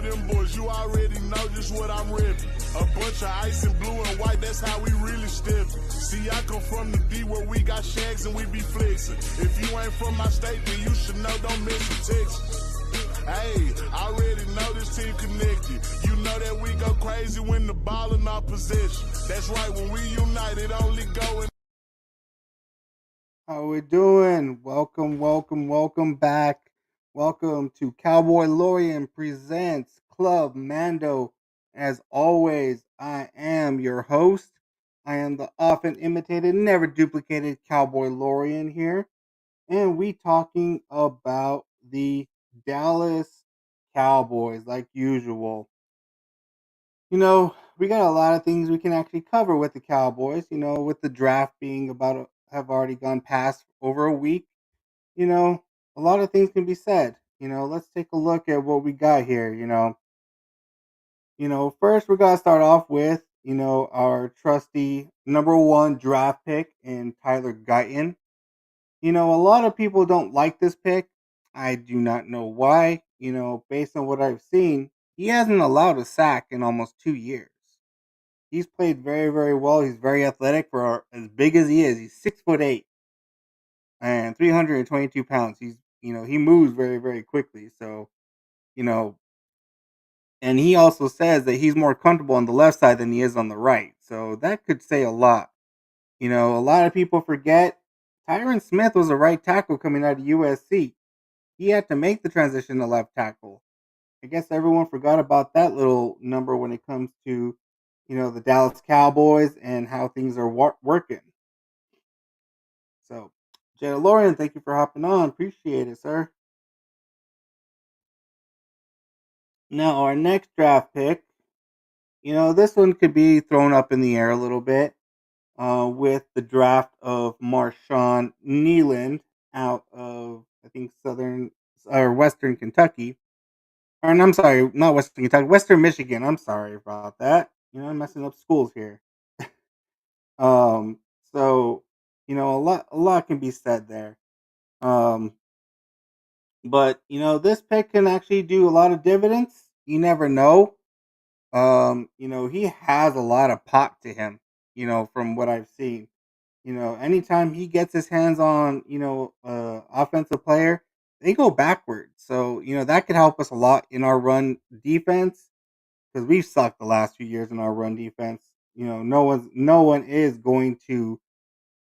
with them boys, you already know just what I'm ripping. A bunch of ice and blue and white, that's how we really step. See, I come from the D where we got shags and we be flexing. If you ain't from my state, then you should know, don't miss a Texas. Hey, I already know this team connected. You know that we go crazy when the ball in our possession. That's right, when we unite, it only go in. How we doing? Welcome back. Welcome to Cowboylorian presents Club Mando. As always, I am your host. I am the often imitated, never duplicated Cowboylorian here, and we talking about the Dallas Cowboys like usual. We got a lot of things we can actually cover with the Cowboys. With the draft being have already gone past over a week. you know, a lot of things can be said. Let's take a look at what we got here. First we're gonna start off with our trusty number one draft pick in Tyler Guyton. A lot of people don't like this pick. I do not know why. Based on what I've seen, he hasn't allowed a sack in almost 2 years. He's played very, very well. He's very athletic for as big as he is. He's 6'8" and 322 pounds. He moves very, very quickly. So, you know, and he also says that he's more comfortable on the left side than he is on the right. So that could say a lot. A lot of people forget Tyron Smith was a right tackle coming out of USC. He had to make the transition to left tackle. I guess everyone forgot about that little number when it comes to, the Dallas Cowboys and how things are working. So, Jay Lauren, thank you for hopping on. Appreciate it, sir. Now, our next draft pick, this one could be thrown up in the air a little bit with the draft of Marshawn Nealand out of, I think, Southern or Western Kentucky. Or, I'm sorry, not Western Kentucky, Western Michigan. I'm sorry about that. I'm messing up schools here. Um, so, a lot can be said there. Um, but this pick can actually do a lot of dividends. You never know. He has a lot of pop to him, from what I've seen. Anytime he gets his hands on, offensive player, they go backwards. So, that could help us a lot in our run defense because we've sucked the last few years in our run defense. No one is going to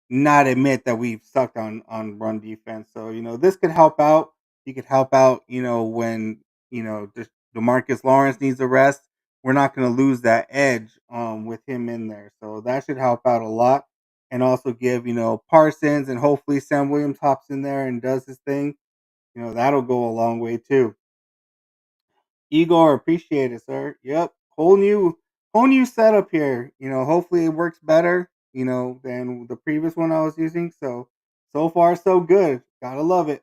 not admit that we've sucked on run defense. So this could help out. He could help out. When Demarcus Lawrence needs a rest, we're not going to lose that edge with him in there. So that should help out a lot, and also give Parsons and hopefully Sam Williams hops in there and does his thing. That'll go a long way too. Igor, appreciate it, sir. Yep, whole new setup here. Hopefully it works better, than the previous one I was using. So far so good. Gotta love it.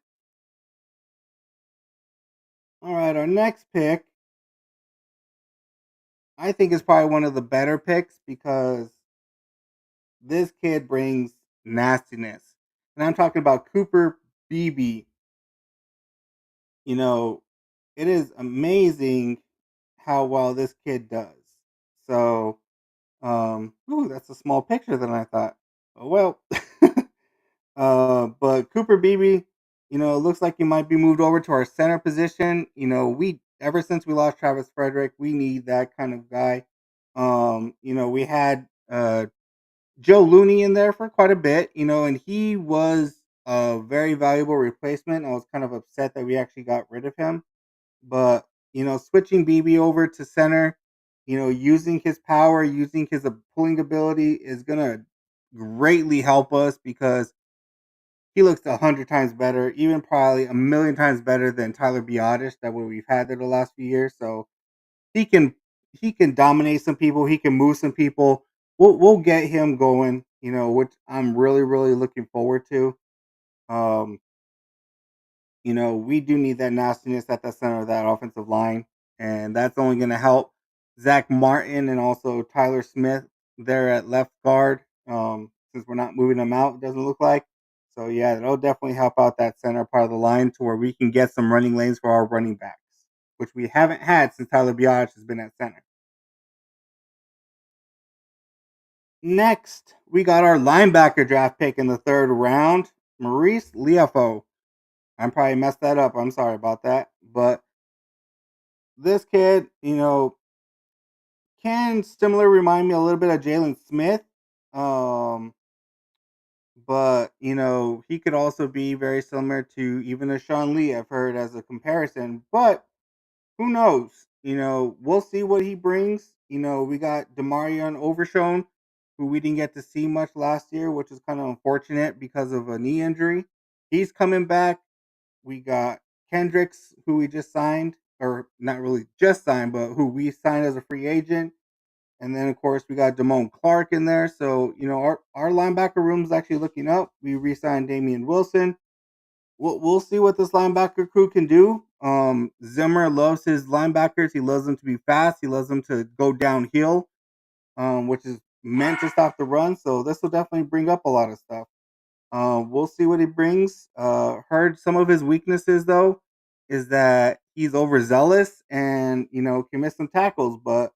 All right, our next pick, I think is probably one of the better picks because this kid brings nastiness, and I'm talking about Cooper Beebe. You know, it is amazing how well this kid does. So ooh, that's a small picture than I thought. Oh well. But Cooper Beebe, it looks like he might be moved over to our center position. We ever since we lost Travis Frederick, we need that kind of guy. We had Joe Looney in there for quite a bit, and he was a very valuable replacement. I was kind of upset that we actually got rid of him. But, switching BB over to center, using his power, using his pulling ability is going to greatly help us because he looks 100 times better, even probably a million times better than Tyler Biotish that what we've had there the last few years. So he can he can dominate some people. He can move some people. We'll get him going, which I'm really really looking forward to. Um, we do need that nastiness at the center of that offensive line, and that's only going to help Zach Martin and also Tyler Smith there at left guard. Since we're not moving them out, it doesn't look like. So yeah, that'll definitely help out that center part of the line to where we can get some running lanes for our running backs. which we haven't had since Tyler Biadasz has been at center. Next, we got our linebacker draft pick in the third round, Maurice Liafo. I probably messed that up. I'm sorry about that. But this kid, can similar remind me a little bit of Jalen Smith. Um, but he could also be very similar to even a Sean Lee. I've heard as a comparison, but who knows? We'll see what he brings. We got Demarion Overshone, who we didn't get to see much last year, which is kind of unfortunate because of a knee injury. He's coming back. We got Kendricks, who we just signed, or not really just signed, but who we signed as a free agent. And then, of course, we got Damone Clark in there. So, our linebacker room is actually looking up. We re signed Damian Wilson. We'll see what this linebacker crew can do. Zimmer loves his linebackers. He loves them to be fast. He loves them to go downhill, which is meant to stop the run. So this will definitely bring up a lot of stuff. We'll see what he brings. Heard some of his weaknesses though is that he's overzealous and can miss some tackles. But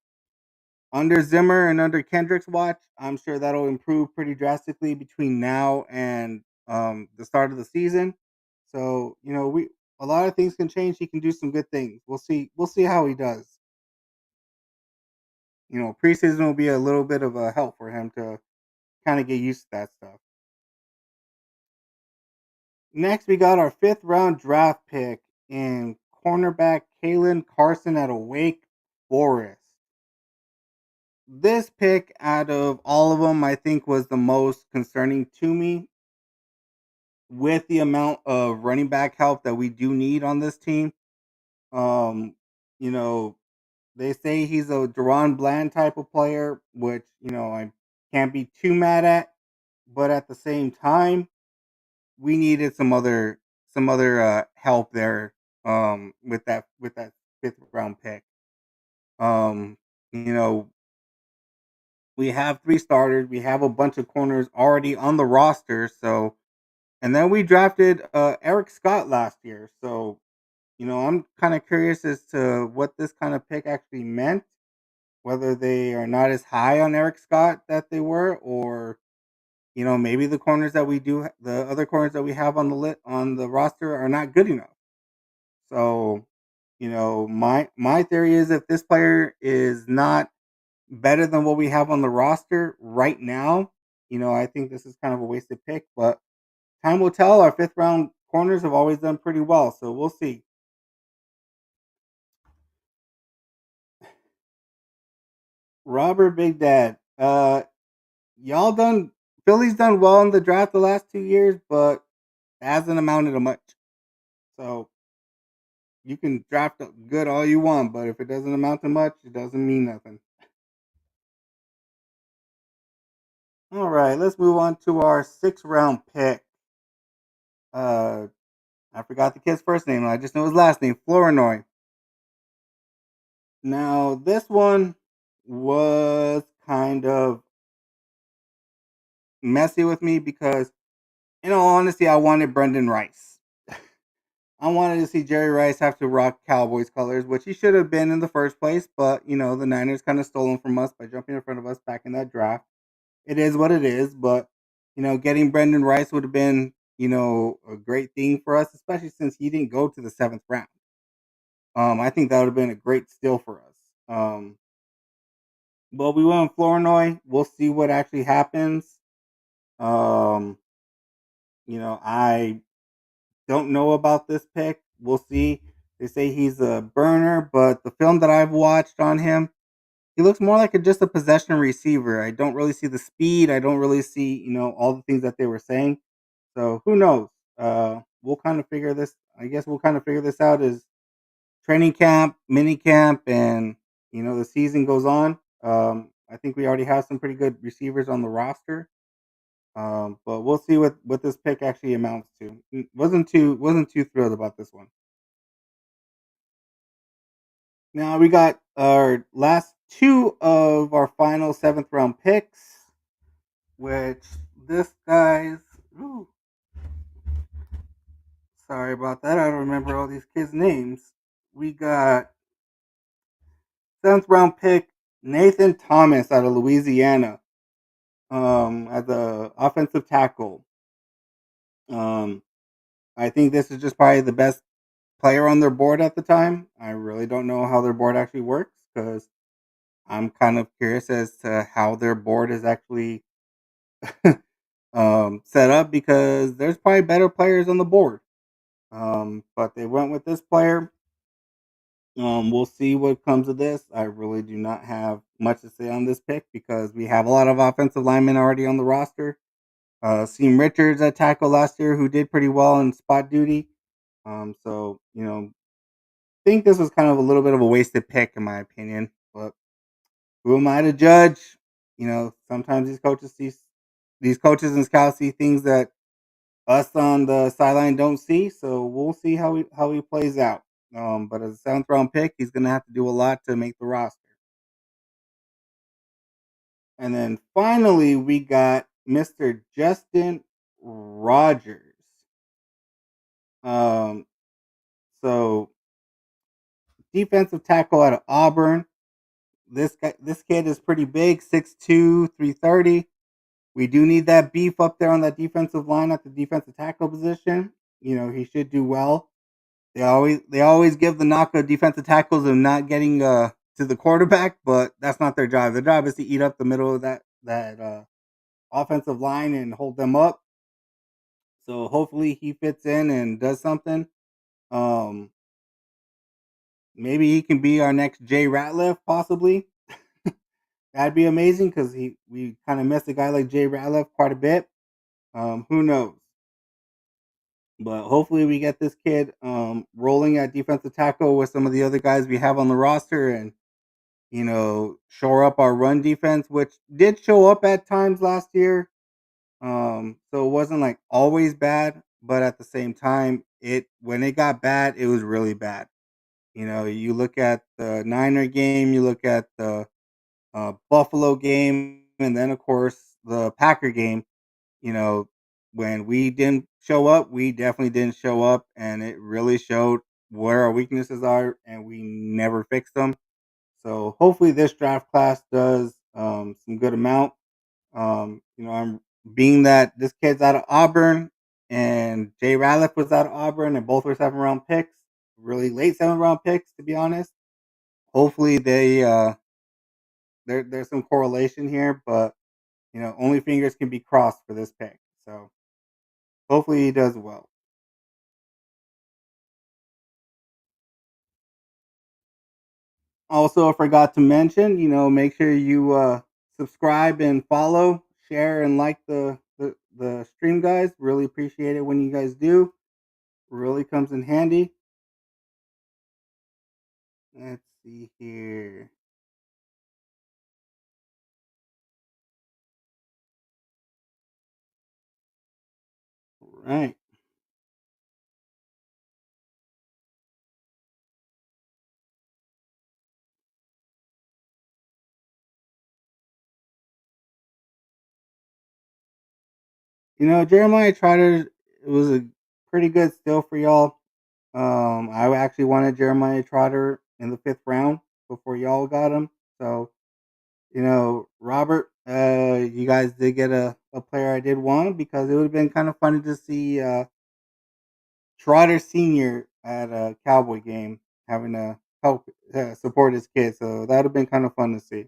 under Zimmer and under Kendrick's watch, I'm sure that'll improve pretty drastically between now and the start of the season. So we a lot of things can change. He can do some good things. We'll see. We'll see how he does. Preseason will be a little bit of a help for him to kind of get used to that stuff. Next, we got our fifth round draft pick in cornerback Kalen Carson out of Wake Forest. This pick out of all of them, I think, was the most concerning to me with the amount of running back help that we do need on this team. Um, you know, they say he's a Deron Bland type of player, which, I can't be too mad at. But at the same time, we needed some other help there with that fifth round pick. Um, you know, we have three starters. We have a bunch of corners already on the roster. So, and then we drafted Eric Scott last year. So, I'm kind of curious as to what this kind of pick actually meant. Whether they are not as high on Eric Scott that they were, or maybe the other corners that we have on the roster are not good enough. So, my theory is if this player is not better than what we have on the roster right now, I think this is kind of a wasted pick. But time will tell. Our fifth round corners have always done pretty well, so we'll see. Robert Big Dad, y'all done Philly's done well in the draft the last 2 years, but it hasn't amounted to much. So you can draft good all you want, but if it doesn't amount to much, it doesn't mean nothing. All right, let's move on to our sixth round pick. Uh, I forgot the kid's first name. I just know his last name, Flournoy. Now, this one was kind of messy with me because, in all honesty, I wanted Brendan Rice. I wanted to see Jerry Rice have to rock Cowboys colors, which he should have been in the first place. But the Niners kind of stole him from us by jumping in front of us back in that draft. It is what it is, but getting Brendan Rice would have been a great thing for us, especially since he didn't go to the seventh round. I think that would have been a great steal for us. But we went with Flournoy. We'll see what actually happens. Um, I don't know about this pick. We'll see. They say he's a burner, but the film that I've watched on him, he looks more like just a possession receiver. I don't really see the speed. I don't really see, all the things that they were saying. So who knows? We'll kind of figure this. I guess we'll kind of figure this out as training camp, mini camp, and the season goes on. I think we already have some pretty good receivers on the roster. But we'll see what this pick actually amounts to. Wasn't too thrilled about this one. Now we got our last two of our final seventh round picks, which this guy's. Ooh, sorry about that. I don't remember all these kids' names. we got seventh round pick Nathan Thomas out of Louisiana as a offensive tackle. Um, I think this is just probably the best player on their board at the time. I really don't know how their board actually works because I'm kind of curious as to how their board is actually set up because there's probably better players on the board. But they went with this player. We'll see what comes of this. I really do not have much to say on this pick because we have a lot of offensive linemen already on the roster. Seam Richards at tackle last year, who did pretty well in spot duty. So think this was kind of a little bit of a wasted pick in my opinion. But who am I to judge? Sometimes these coaches and scouts see things that us on the sideline don't see. So we'll see how he plays out. But as a seventh round pick, he's gonna have to do a lot to make the roster. And then finally, we got Mr. Justin Rogers. Um, so defensive tackle out of Auburn. This kid is pretty big, 6'2", 330. We do need that beef up there on that defensive line at the defensive tackle position. He should do well. They always give the knock of defensive tackles of not getting to the quarterback, but that's not their job. Their job is to eat up the middle of that offensive line and hold them up. So hopefully he fits in and does something. Um, Maybe he can be our next Jay Ratliff, possibly. That'd be amazing because we kind of miss a guy like Jay Ratliff quite a bit. Who knows? But hopefully we get this kid rolling at defensive tackle with some of the other guys we have on the roster and shore up our run defense, which did show up at times last year. So it wasn't like always bad, but at the same time, it when it got bad, it was really bad. You look at the Niner game, you look at the Buffalo game, and then of course the Packer game. You know, when we didn't show up, we definitely didn't show up, and it really showed where our weaknesses are, and we never fixed them. So hopefully this draft class does some good amount. I'm being that this kid's out of Auburn and Jay Ratliff was out of Auburn and both were 7 round picks, really late 7 round picks to be honest. Hopefully there's some correlation here, but only fingers can be crossed for this pick. So hopefully he does well. Also, I forgot to mention, make sure you subscribe and follow, share, and like the stream, guys. Really appreciate it when you guys do. Really comes in handy. Let's see here. Right. Jeremiah Trotter was a pretty good steal for y'all. I actually wanted Jeremiah Trotter in the 5th round before y'all got him. So, Robert, you guys did get a player I did want because it would have been kind of funny to see Trotter Senior at a Cowboy game having to help support his kid. So that would have been kind of fun to see.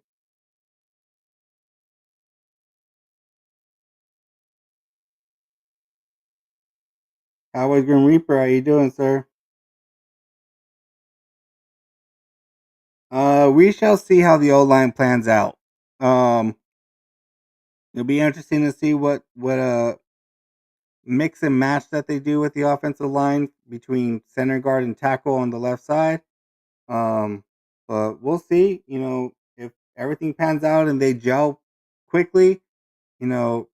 Cowboys Grim Reaper, how you doing, sir? We shall see how the O line plans out. Um, it'll be interesting to see what mix and match that they do with the offensive line between center guard and tackle on the left side. Um, but we'll see. If everything pans out and they gel quickly, you know,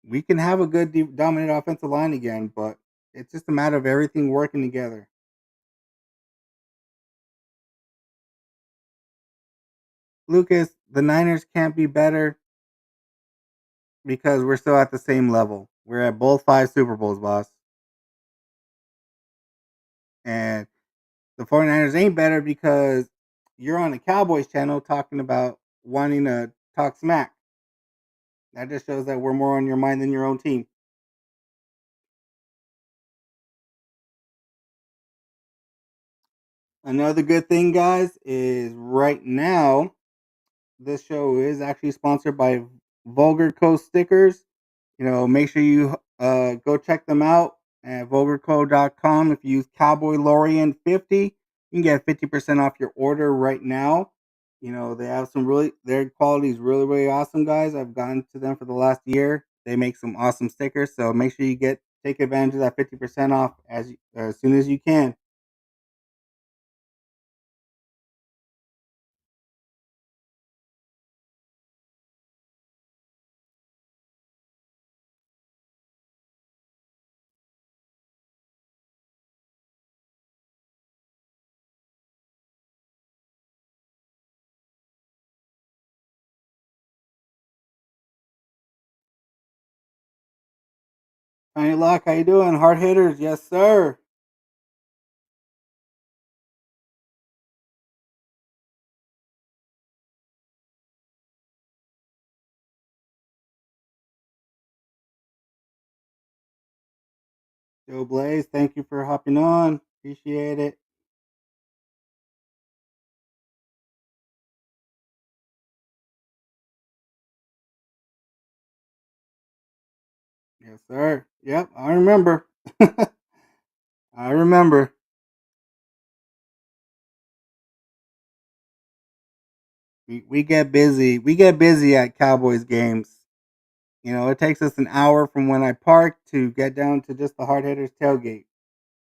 we can have a good dominant offensive line again. But it's just a matter of everything working together. Lucas, the Niners can't be better because we're still at the same level. We're at both 5 Super Bowls, boss. And the 49ers ain't better because you're on the Cowboys channel talking about wanting to talk smack. That just shows that we're more on your mind than your own team. Another good thing, guys, is right now this show is actually sponsored by Vulgar Coast Stickers. Make sure you go check them out at vulgarco.com. If you use Cowboylorian50, you can get 50% off your order right now. They have their quality is really, really awesome, guys. I've gone to them for the last year. They make some awesome stickers, so make sure you take advantage of that 50% off as soon as you can. Tiny Lock, how you doing? Hard hitters, yes, sir. Joe Blaze, thank you for hopping on. Appreciate it. Yes, sir. Yep, I remember. I remember. We get busy. We get busy at Cowboys games. It takes us an hour from when I park to get down to just the hard hitters tailgate.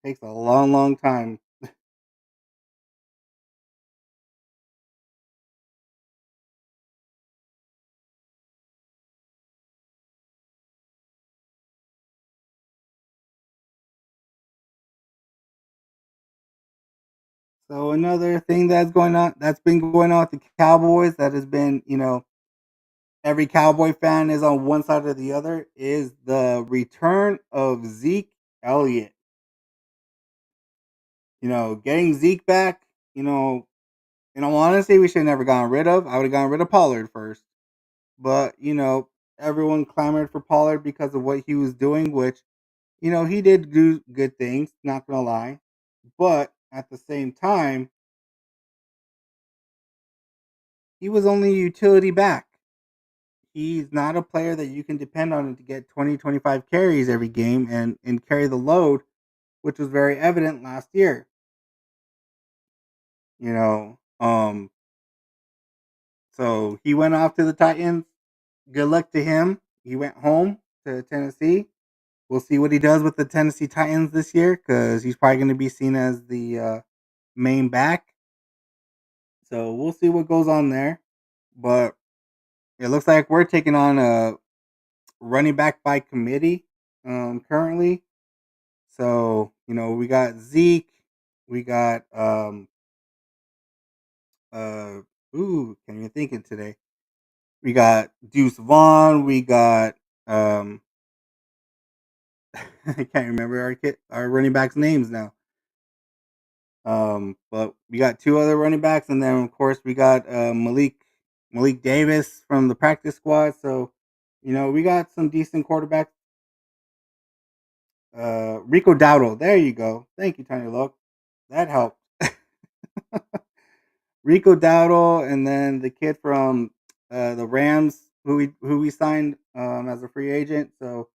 Takes a long, long time. So another thing that's been going on with the Cowboys, that has been, every Cowboy fan is on one side or the other, is the return of Zeke Elliott. Getting Zeke back, in all honesty, we should have never gotten rid of. I would have gotten rid of Pollard first. But, everyone clamored for Pollard because of what he was doing, which, he did do good things, not gonna lie. But at the same time, he was only a utility back. He's not a player that you can depend on to get 20, 25 carries every game and carry the load, which was very evident last year. You know, um, so he went off to the Titans. Good luck to him. He went home to Tennessee. We'll see what he does with the Tennessee Titans this year because he's probably going to be seen as the main back. So we'll see what goes on there. But it looks like we're taking on a running back by committee currently. So, we got Zeke, we got uh can't even think of today. We got Deuce Vaughn, we got I can't remember our running backs' names now. But we got two other running backs, and then of course we got Malik Davis from the practice squad. So, we got some decent quarterbacks. Rico Dowdle, there you go. Thank you, Tony Look. That helped. Rico Dowdle, and then the kid from the Rams who we signed as a free agent. So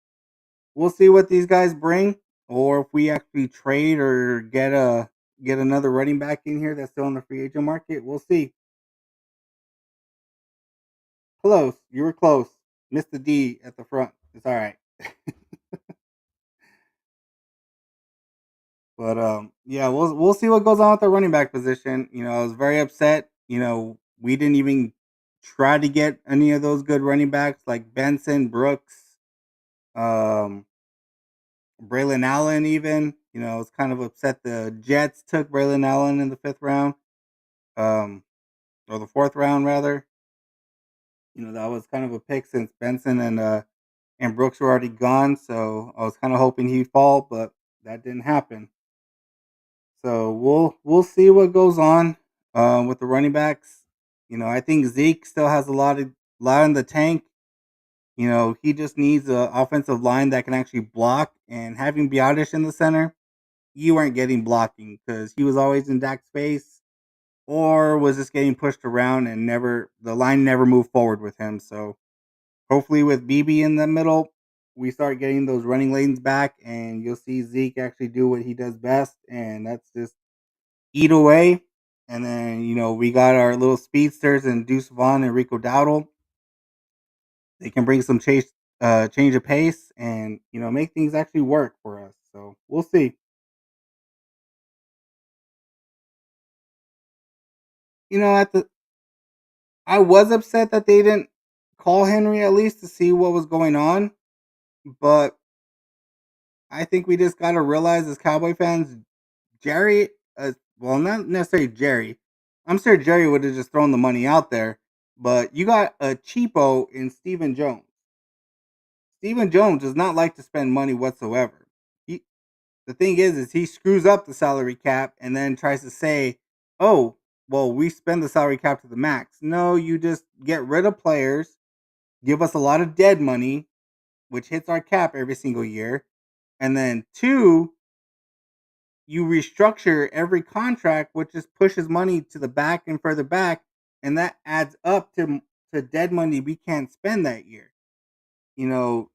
we'll see what these guys bring, or if we actually trade or get another running back in here that's still on the free agent market. We'll see. Close, you were close. Missed the D at the front. It's all right. But yeah, we'll see what goes on with the running back position. I was very upset. We didn't even try to get any of those good running backs like Benson, Brooks, um, Braylon Allen. Even I was kind of upset the Jets took Braylon Allen in the fifth round, um, or the fourth round rather. That was kind of a pick since Benson and Brooks were already gone. So I was kind of hoping he'd fall, but that didn't happen. So we'll see what goes on with the running backs. I think Zeke still has a lot in the tank. He just needs an offensive line that can actually block. And having Biotish in the center, you weren't getting blocking because he was always in Dak's face or was just getting pushed around and never the line never moved forward with him. So hopefully with BB in the middle, we start getting those running lanes back and you'll see Zeke actually do what he does best, and that's just eat away. And then, we got our little speedsters and Deuce Vaughn and Rico Dowdle. They can bring some change of pace and, make things actually work for us. So we'll see. At the I was upset that they didn't call Henry at least to see what was going on, but I think we just got to realize as Cowboy fans, Jerry, well, not necessarily Jerry. I'm sure Jerry would have just thrown the money out there, but you got a cheapo in Stephen Jones. Stephen Jones does not like to spend money whatsoever. He, the thing is he screws up the salary cap and then tries to say, "Oh, well, we spend the salary cap to the max." No, you just get rid of players, give us a lot of dead money, which hits our cap every single year, and then two, you restructure every contract, which just pushes money to the back and further back, and that adds up to dead money we can't spend that year.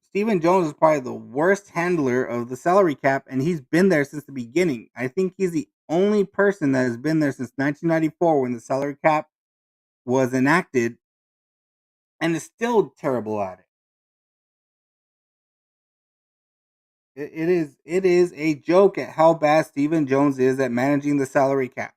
Stephen Jones is probably the worst handler of the salary cap, and he's been there since the beginning. I think he's the only person that has been there since 1994 when the salary cap was enacted, and is still terrible at it. It is a joke at how bad Stephen Jones is at managing the salary cap.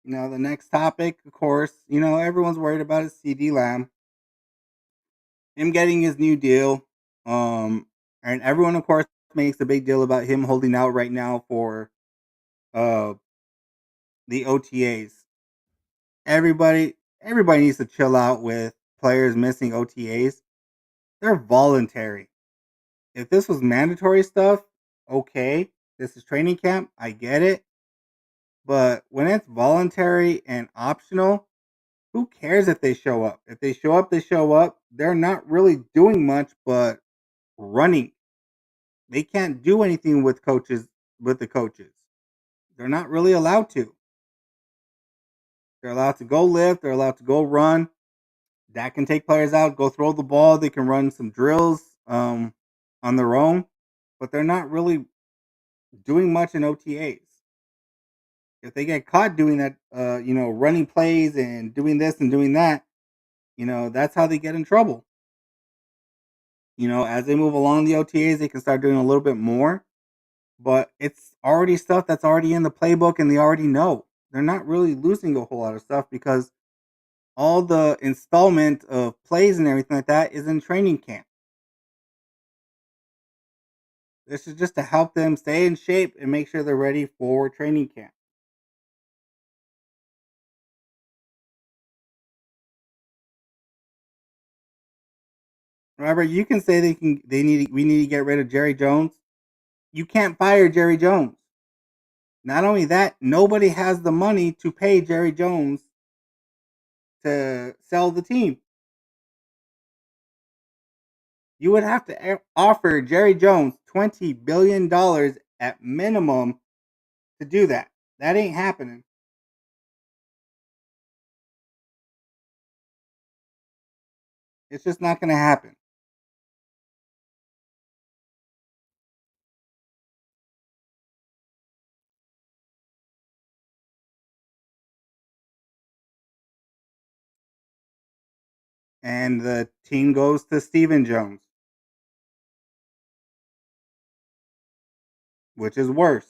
The next topic, of course, everyone's worried about is CD Lamb, him getting his new deal. And everyone, of course, makes a big deal about him holding out right now for uh the OTAs. Everybody needs to chill out with players missing OTAs. They're voluntary. If this was mandatory stuff, okay. This is training camp. I get it. But when it's voluntary and optional, who cares if they show up? If they show up, they show up. They're not really doing much but running. They can't do anything with the coaches. They're not really allowed to. They're allowed to go lift, they're allowed to go run. That can take players out, go throw the ball, they can run some drills on their own, but they're not really doing much in OTAs. If they get caught doing that, running plays and doing this and doing that, that's how they get in trouble. As they move along the OTAs, they can start doing a little bit more, but it's already stuff that's already in the playbook and they already know. They're not really losing a whole lot of stuff because all the installment of plays and everything like that is in training camp. This is just to help them stay in shape and make sure they're ready for training camp. Remember, you can say we need to get rid of Jerry Jones. You can't fire Jerry Jones. Not only that, nobody has the money to pay Jerry Jones to sell the team. You would have to offer Jerry Jones $20 billion at minimum to do that. That ain't happening. It's just not going to happen. And the team goes to Stephen Jones, which is worse.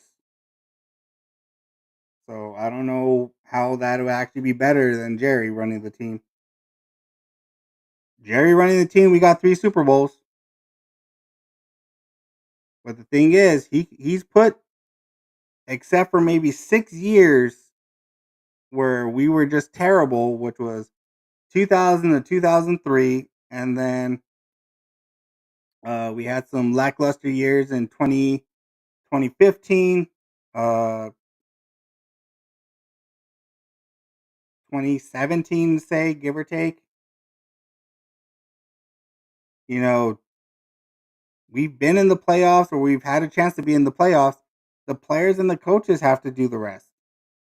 So I don't know how that would actually be better than Jerry running the team. Jerry running the team, we got 3 Super Bowls. But the thing is, he's put, except for maybe 6 years where we were just terrible, which was 2000 to 2003, and then we had some lackluster years in 2015, 2017, say, give or take. You know, we've been in the playoffs or we've had a chance to be in the playoffs. The players and the coaches have to do the rest.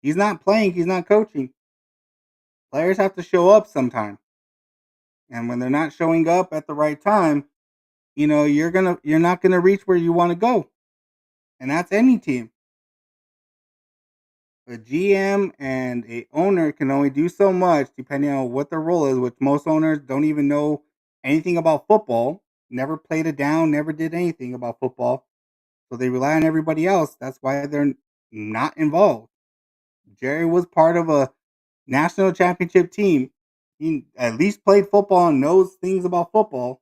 He's not playing, he's not coaching. Players have to show up sometime. And when they're not showing up at the right time, you're not gonna reach where you want to go. And that's any team. A GM and a owner can only do so much depending on what their role is, which most owners don't even know anything about football, never played it down, never did anything about football. So they rely on everybody else. That's why they're not involved. Jerry was part of a national championship team. He at least played football and knows things about football.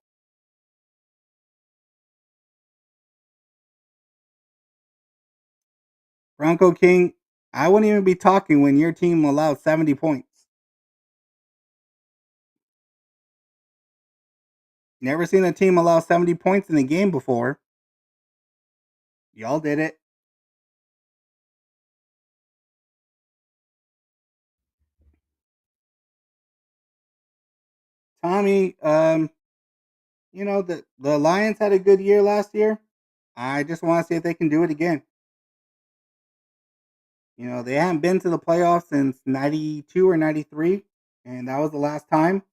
Bronco King, I wouldn't even be talking when your team allowed 70 points. Never seen a team allow 70 points in a game before. Y'all did it. Tommy, the Lions had a good year last year. I just want to see if they can do it again. They haven't been to the playoffs since 92 or 93, and that was the last time.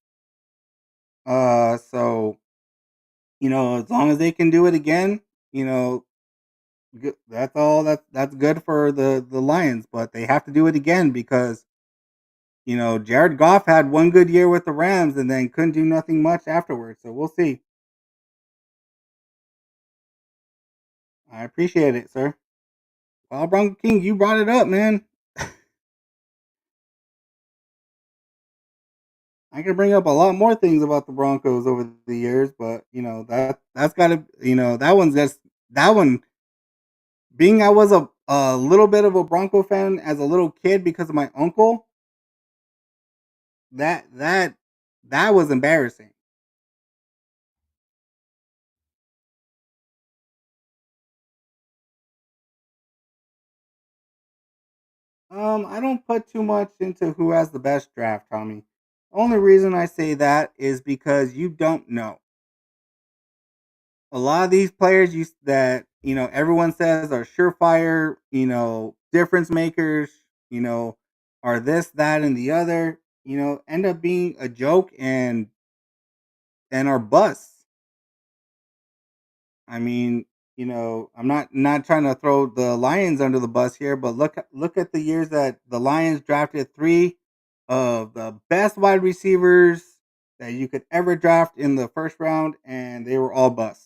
So, as long as they can do it again, you know, that's all that's good for the Lions, but they have to do it again because, Jared Goff had one good year with the Rams and then couldn't do nothing much afterwards. So we'll see. I appreciate it, sir. Well, Bronco King, you brought it up, man. I can bring up a lot more things about the Broncos over the years, but that's gotta that one's just that one. Being I was a little bit of a Bronco fan as a little kid because of my uncle, that that that was embarrassing. I don't put too much into who has the best draft, Tommy. Only reason I say that is because you don't know. A lot of these players that everyone says are surefire, difference makers, are this, that, and the other, end up being a joke and are busts. I mean, I'm not trying to throw the Lions under the bus here, but look at the years that the Lions drafted three of the best wide receivers that you could ever draft in the first round, and they were all busts.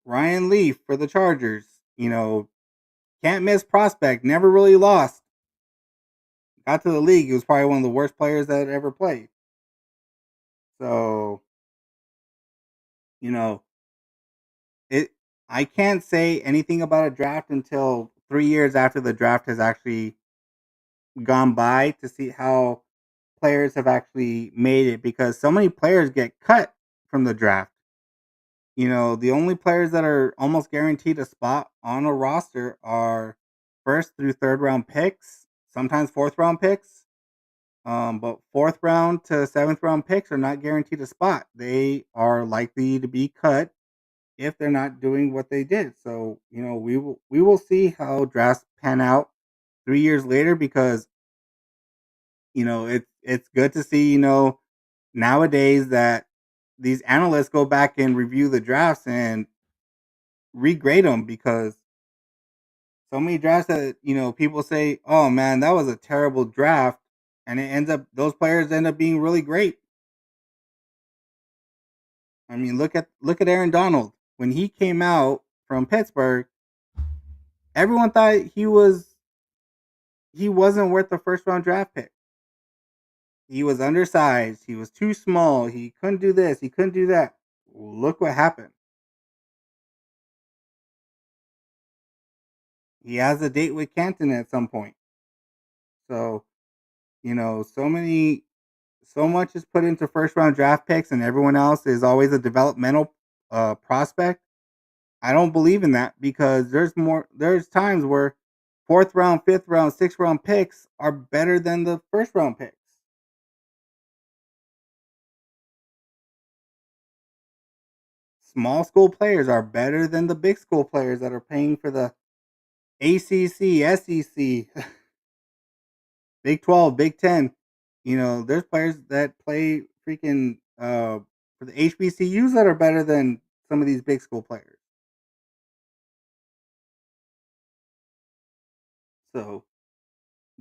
Ryan Leaf for the Chargers, can't miss prospect, never really lost. Got to the league, he was probably one of the worst players that ever played. So, you know, it I can't say anything about a draft until 3 years after the draft has actually gone by to see how players have actually made it because so many players get cut from the draft. The only players that are almost guaranteed a spot on a roster are first through third round picks, sometimes fourth round picks. But fourth round to seventh round picks are not guaranteed a spot. They are likely to be cut if they're not doing what they did. So, we will see how drafts pan out 3 years later because it's good to see nowadays that these analysts go back and review the drafts and regrade them because so many drafts that people say, "Oh man, that was a terrible draft," and it ends up those players end up being really great. I mean, look at Aaron Donald when he came out from Pittsburgh. Everyone thought he wasn't worth the first round draft pick. He was undersized. He was too small. He couldn't do this. He couldn't do that. Look what happened. He has a date with Canton at some point. So, so much is put into first round draft picks and everyone else is always a developmental prospect. I don't believe in that because there's times where fourth round, fifth round, sixth round picks are better than the first round picks. Small school players are better than the big school players that are paying for the ACC, SEC, Big 12, Big 10. There's players that play freaking for the HBCUs that are better than some of these big school players. So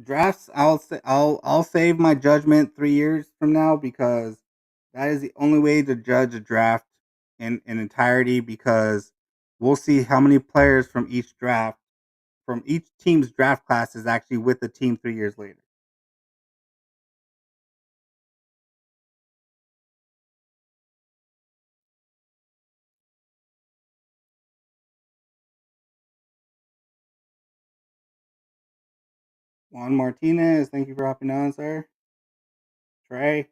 drafts, I'll save my judgment 3 years from now because that is the only way to judge a draft in entirety because we'll see how many players from each team's draft class is actually with the team 3 years later. Juan Martinez, thank you for hopping on, sir. Trey.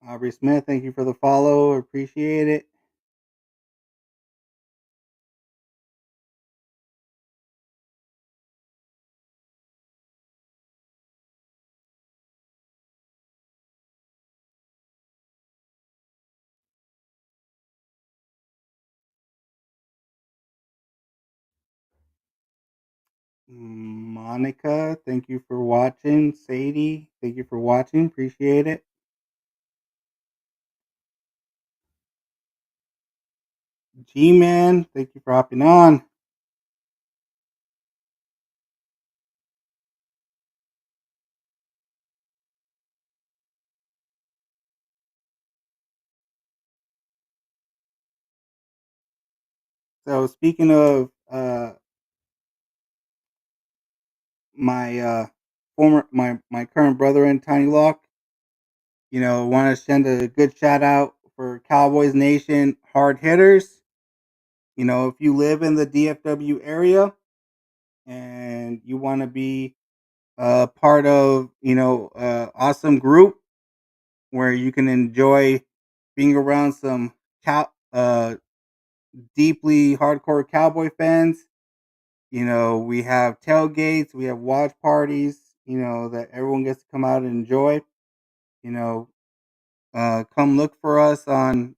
Aubrey Smith, thank you for the follow. Appreciate it. Monica, thank you for watching. Sadie, thank you for watching. Appreciate it. G Man, thank you for hopping on. So speaking of my my current brother in Tiny Lock, want to send a good shout out for Cowboys Nation hard hitters. If you live in the DFW area and you want to be part of awesome group where you can enjoy being around some deeply hardcore cowboy fans. We have tailgates, we have watch parties, that everyone gets to come out and enjoy. You know, come look for us on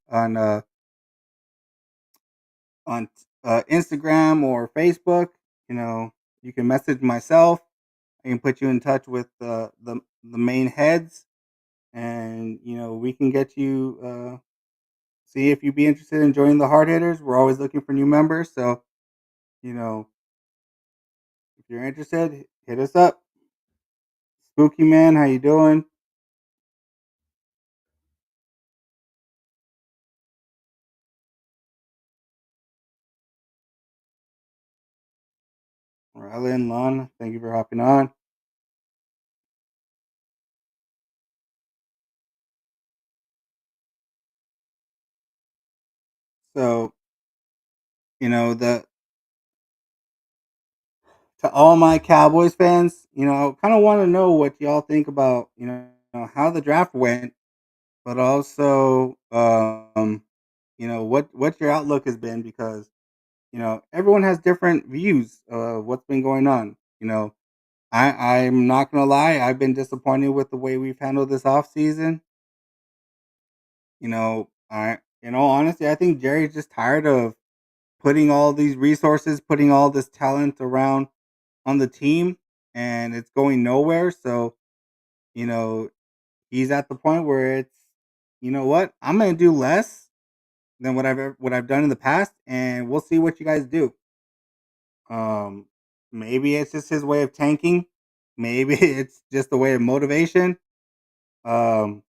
Instagram or Facebook. You know, you can message myself. I can put you in touch with the main heads, and we can get you see if you'd be interested in joining the hard hitters. We're always looking for new members, so you know if you're interested, hit us up. Spooky man, how you doing? Rylan, Lon, thank you for hopping on. So, the to all my Cowboys fans, I kind of want to know what y'all think about, how the draft went, but also, what your outlook has been because, everyone has different views of what's been going on. I'm not gonna lie, I've been disappointed with the way we've handled this off season. In all honesty, I think Jerry's just tired of putting all these resources, putting all this talent around on the team, and it's going nowhere. So, you know, he's at the point where it's, you know what, I'm gonna do less than what I've done in the past, and we'll see what you guys do. Maybe it's just his way of tanking. Maybe it's just a way of motivation. Um,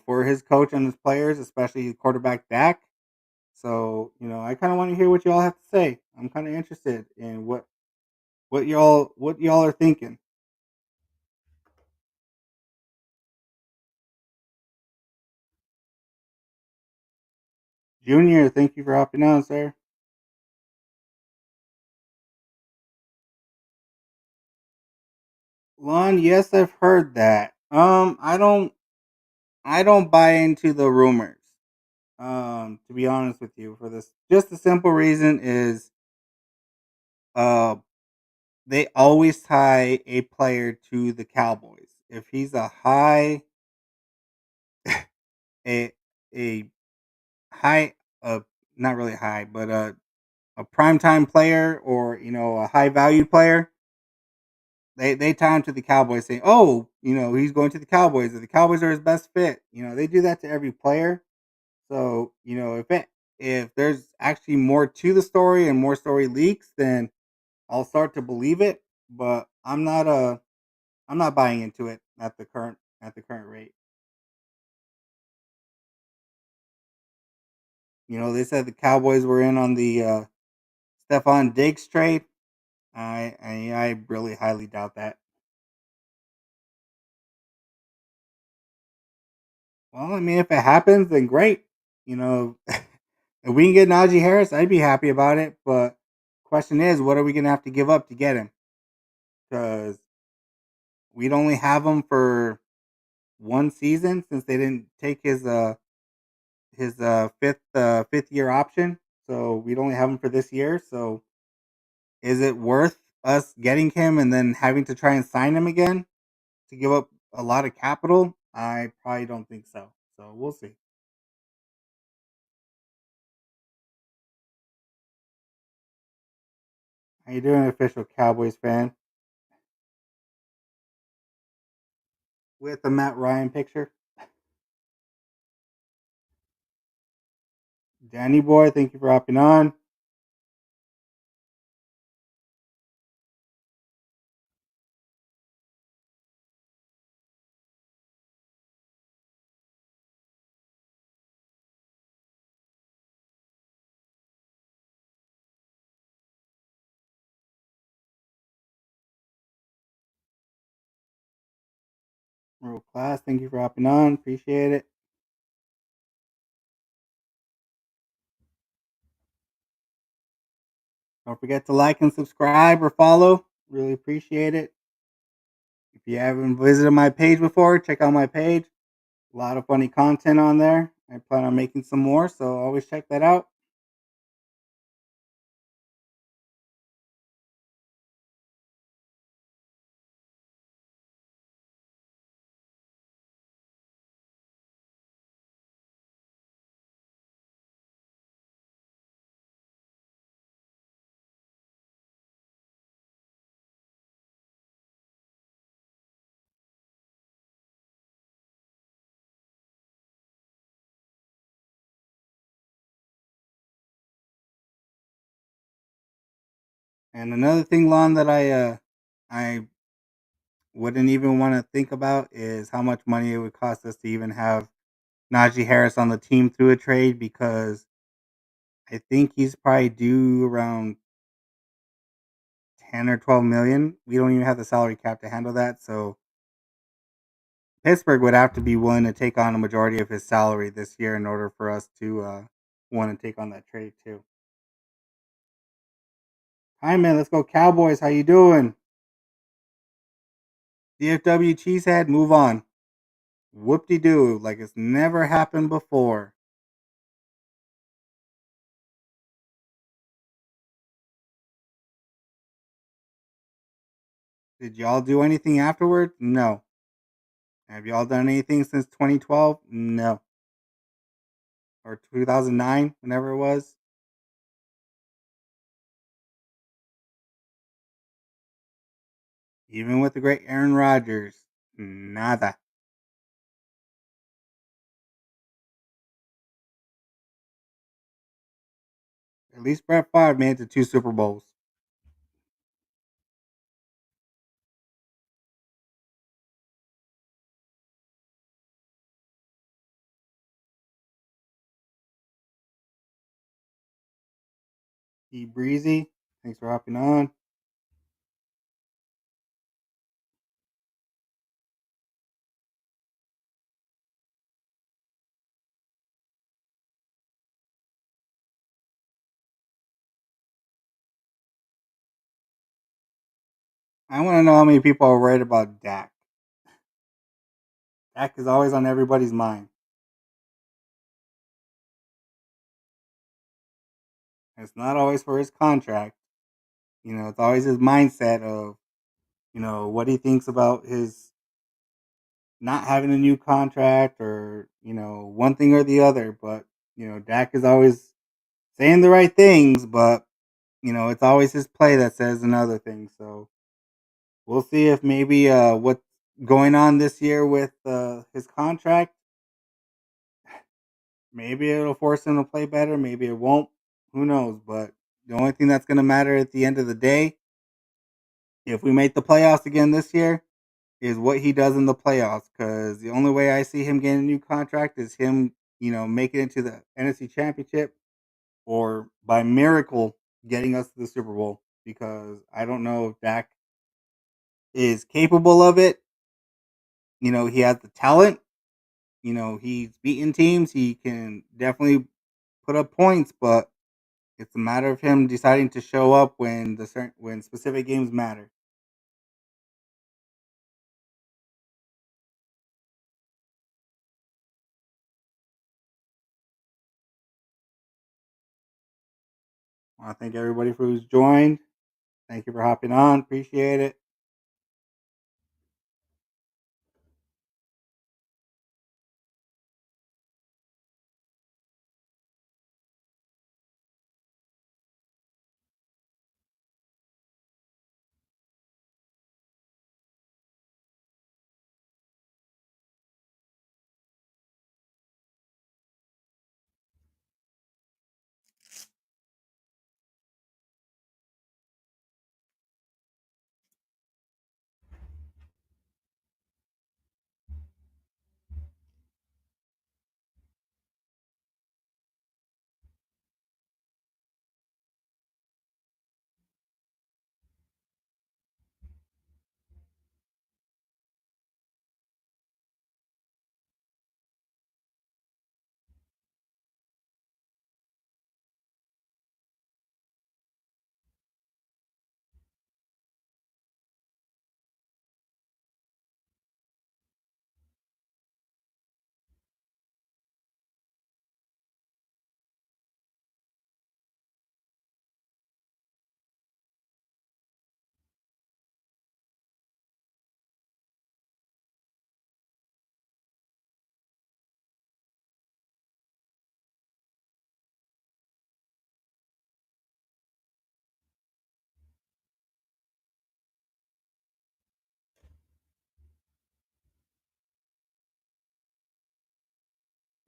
for his coach and his players, especially quarterback Dak. So, I kind of want to hear what you all have to say. I'm kind of interested in what. What y'all are thinking? Junior, thank you for hopping on, sir. Lon, yes, I've heard that. I don't buy into the rumors. To be honest with you, for this, just the simple reason is, uh, they always tie a player to the Cowboys. If he's a a high, not really high, but a primetime player, or a high value player, they tie him to the Cowboys, saying, "Oh, he's going to the Cowboys. Or the Cowboys are his best fit." They do that to every player. So if there's actually more to the story and more story leaks, then I'll start to believe it. But I'm not buying into it at the current rate. They said the Cowboys were in on the Stephon Diggs trade. I really highly doubt that. Well, I mean, if it happens, then great. You know, if we can get Najee Harris, I'd be happy about it. But question is, what are we gonna have to give up to get him? Because we'd only have him for one season, since they didn't take his fifth year option. So we'd only have him for this year. So is it worth us getting him and then having to try and sign him again to give up a lot of capital? I probably don't think so. So we'll see. How you doing, official Cowboys fan? With the Matt Ryan picture. Danny boy, thank you for hopping on. World class, thank you for hopping on. Appreciate it. Don't forget to like and subscribe or follow. Really appreciate it. If you haven't visited my page before, check out my page. A lot of funny content on there. I plan on making some more, so always check that out. And another thing, Lon, that I wouldn't even want to think about is how much money it would cost us to even have Najee Harris on the team through a trade, because I think he's probably due around 10 or 12 million. We don't even have the salary cap to handle that. So Pittsburgh would have to be willing to take on a majority of his salary this year in order for us to want to take on that trade too. Hi man, let's go Cowboys. How you doing? DFW Cheesehead, move on. Whoop de doo, like it's never happened before. Did y'all do anything afterwards? No. Have y'all done anything since 2012? No. Or 2009, whenever it was? Even with the great Aaron Rodgers? Nada. At least Brett Favre made it to two Super Bowls. E Breezy, thanks for hopping on. I want to know how many people are worried about Dak. Dak is always on everybody's mind. It's not always for his contract. It's always his mindset of, what he thinks about his not having a new contract or, one thing or the other. But, Dak is always saying the right things, but, it's always his play that says another thing. So we'll see if maybe what's going on this year with his contract, maybe it'll force him to play better. Maybe it won't. Who knows? But the only thing that's going to matter at the end of the day, if we make the playoffs again this year, is what he does in the playoffs. Because the only way I see him getting a new contract is him, making it to the NFC Championship or by miracle getting us to the Super Bowl. Because I don't know if Dak is capable of it. He has the talent. He's beaten teams. He can definitely put up points, but it's a matter of him deciding to show up when specific games matter. I want to thank everybody for who's joined. Thank you for hopping on. Appreciate it.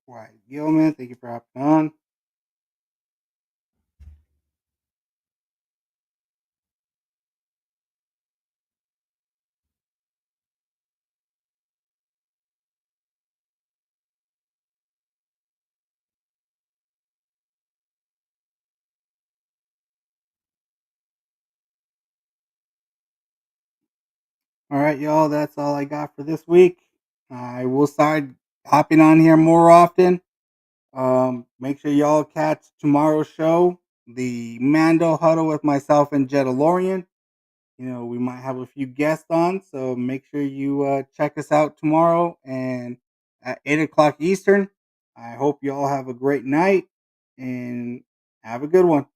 Wyatt Gilman, thank you for hopping on. All right, y'all. That's all I got for this week. I will start hopping on here more often. Make sure y'all catch tomorrow's show, the Mando Huddle with myself and Jedalorian. We might have a few guests on, so make sure you check us out tomorrow and at 8 o'clock Eastern. I hope you all have a great night and have a good one.